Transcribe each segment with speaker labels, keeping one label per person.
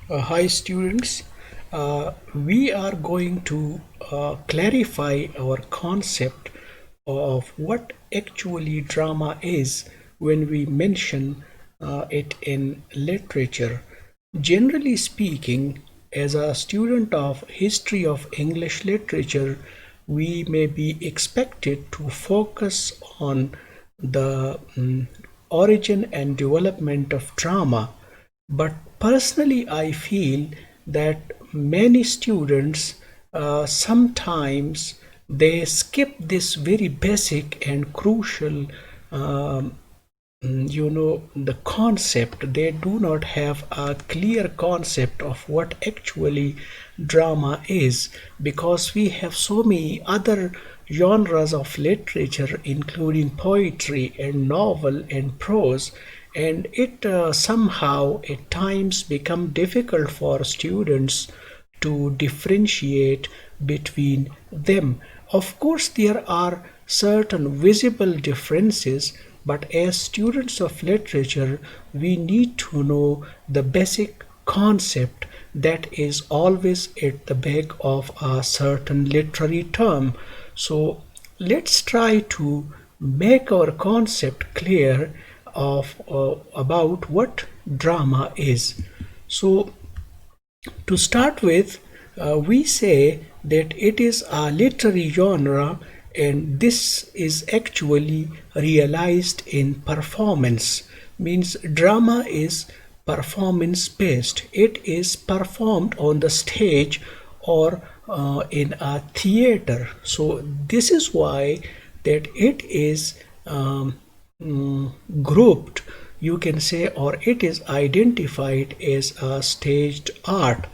Speaker 1: Hi students, we are going to clarify our concept of what actually drama is when we mention it in literature. Generally speaking, as a student of history of English literature, we may be expected to focus on the origin and development of drama, but personally, I feel that many students sometimes they skip this very basic and crucial the concept. They do not have a clear concept of what actually drama is, because we have so many other genres of literature including poetry and novel and prose, and it somehow at times become difficult for students to differentiate between them. Of course, there are certain visible differences, but as students of literature, we need to know the basic concept that is always at the back of a certain literary term. So let's try to make our concept clear of about what drama is. So to start with, we say that it is a literary genre, and this is actually realized in performance. Means drama is performance based. It is performed on the stage or in a theater. So this is why that it is grouped, you can say, or it is identified as a staged art.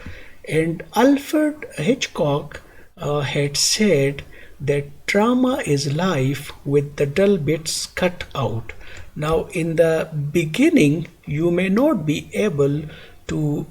Speaker 1: And Alfred Hitchcock had said that drama is life with the dull bits cut out. Now, in the beginning, you may not be able to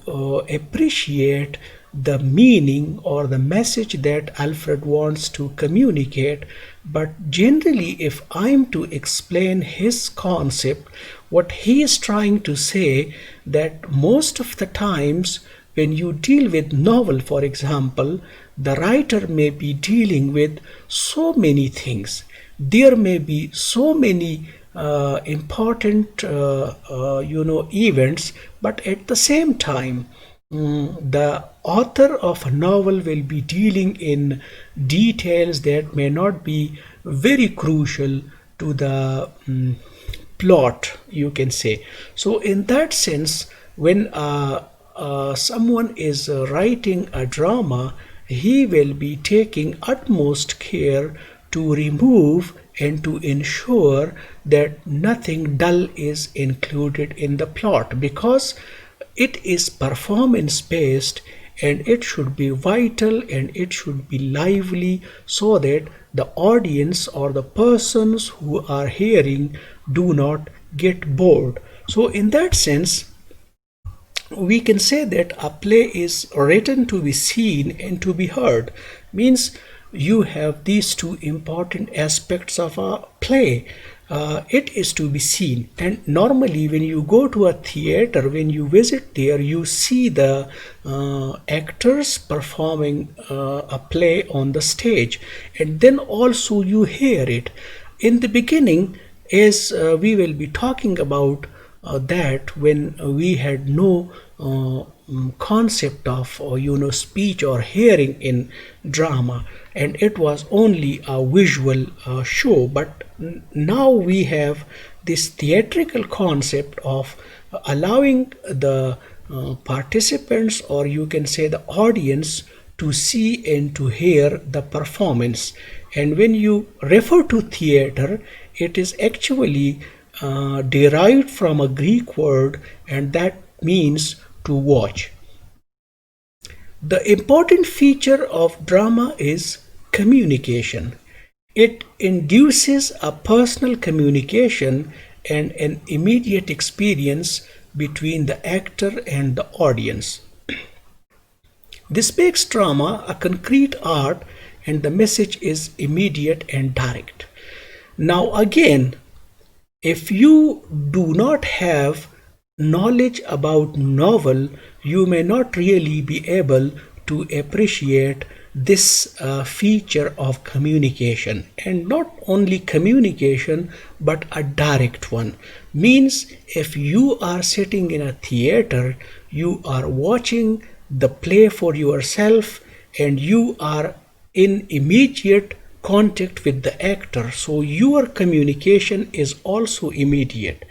Speaker 1: appreciate the meaning or the message that Alfred wants to communicate. But generally, if I'm to explain his concept, what he is trying to say that most of the times when you deal with novel, for example, the writer may be dealing with so many things. There may be so many important events, but at the same time the author of a novel will be dealing in details that may not be very crucial to the plot, you can say. So in that sense, when someone is writing a drama, he will be taking utmost care to remove and to ensure that nothing dull is included in the plot, because it is performance based and it should be vital and it should be lively, so that the audience or the persons who are hearing do not get bored. So in that sense, we can say that a play is written to be seen and to be heard. Means you have these two important aspects of a play. It is to be seen, and normally when you go to a theater, when you visit there, you see the actors performing a play on the stage, and then also you hear it. In the beginning, as we will be talking about that, when we had no concept of speech or hearing in drama, and it was only a visual show. But now we have this theatrical concept of allowing the participants, or you can say the audience, to see and to hear the performance. And when you refer to theater, it is actually derived from a Greek word, and that means to watch. The important feature of drama is communication. It induces a personal communication and an immediate experience between the actor and the audience. This makes drama a concrete art, and the message is immediate and direct. Now, again, if you do not have knowledge about novel, you may not really be able to appreciate this feature of communication, and not only communication but a direct one. Means if you are sitting in a theater, you are watching the play for yourself and you are in immediate contact with the actor, so your communication is also immediate.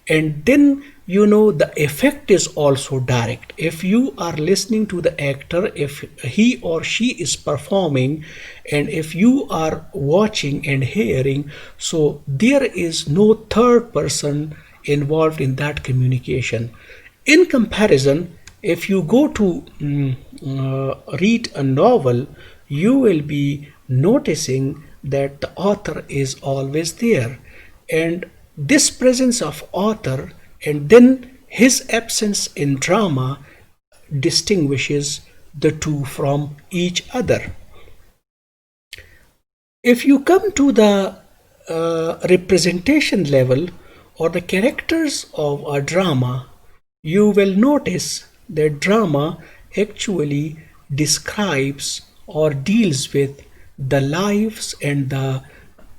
Speaker 1: And then the effect is also direct. If you are listening to the actor, if he or she is performing, and if you are watching and hearing, so there is no third person involved in that communication. In comparison, if you go to read a novel, you will be noticing that the author is always there, and this presence of author and then his absence in drama distinguishes the two from each other. If you come to the representation level or the characters of a drama, you will notice that drama actually describes or deals with the lives and the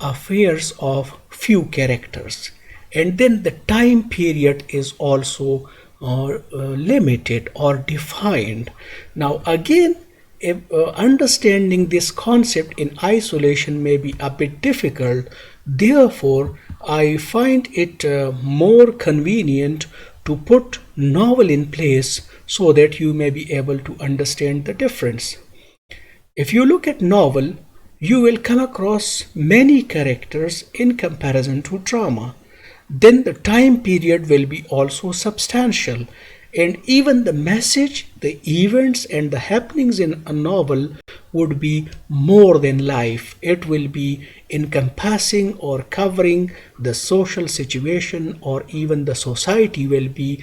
Speaker 1: affairs of few characters, and then the time period is also limited or defined. Now again, understanding this concept in isolation may be a bit difficult. Therefore, I find it more convenient to put novel in place so that you may be able to understand the difference. If you look at novel, you will come across many characters in comparison to drama. Then the time period will be also substantial, and even the message, the events and the happenings in a novel would be more than life. It will be encompassing or covering the social situation, or even the society will be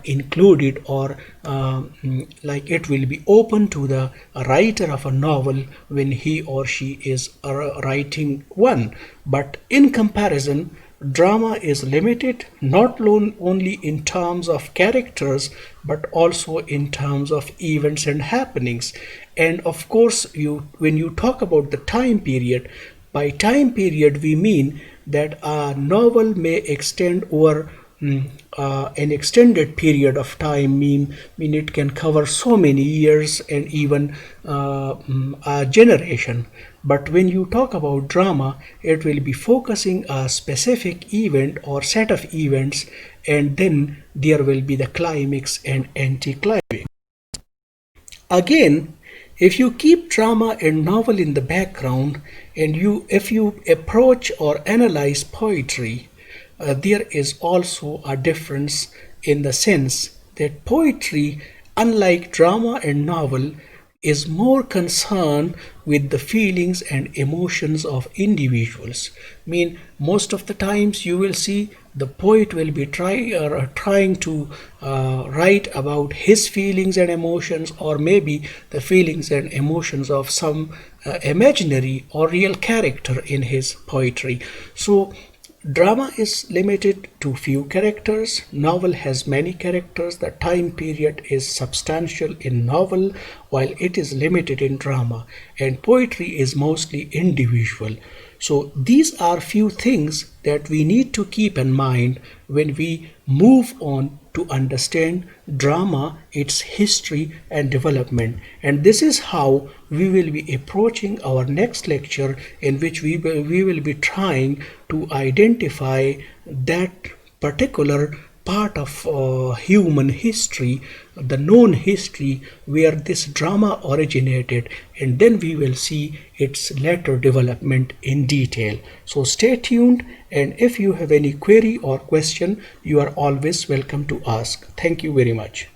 Speaker 1: included, or like it will be open to the writer of a novel when he or she is writing one. But in comparison, drama is limited not only in terms of characters but also in terms of events and happenings. And of course, when you talk about the time period, by time period we mean that a novel may extend over an extended period of time, mean it can cover so many years and even a generation. But when you talk about drama, it will be focusing a specific event or set of events, and then there will be the climax and anti-climax. Again, if you keep drama and novel in the background, and if you approach or analyze poetry, there is also a difference in the sense that poetry, unlike drama and novel, is more concerned with the feelings and emotions of individuals. Mean most of the times you will see the poet will be trying to write about his feelings and emotions, or maybe the feelings and emotions of some imaginary or real character in his poetry. So drama is limited to few characters, novel has many characters, the time period is substantial in novel while it is limited in drama, and poetry is mostly individual. So these are few things that we need to keep in mind when we move on to understand drama, its history and development. And this is how we will be approaching our next lecture, in which we will be trying to identify that particular part of human history, the known history where this drama originated, and then we will see its later development in detail. So stay tuned, and if you have any query or question, you are always welcome to ask. Thank you very much.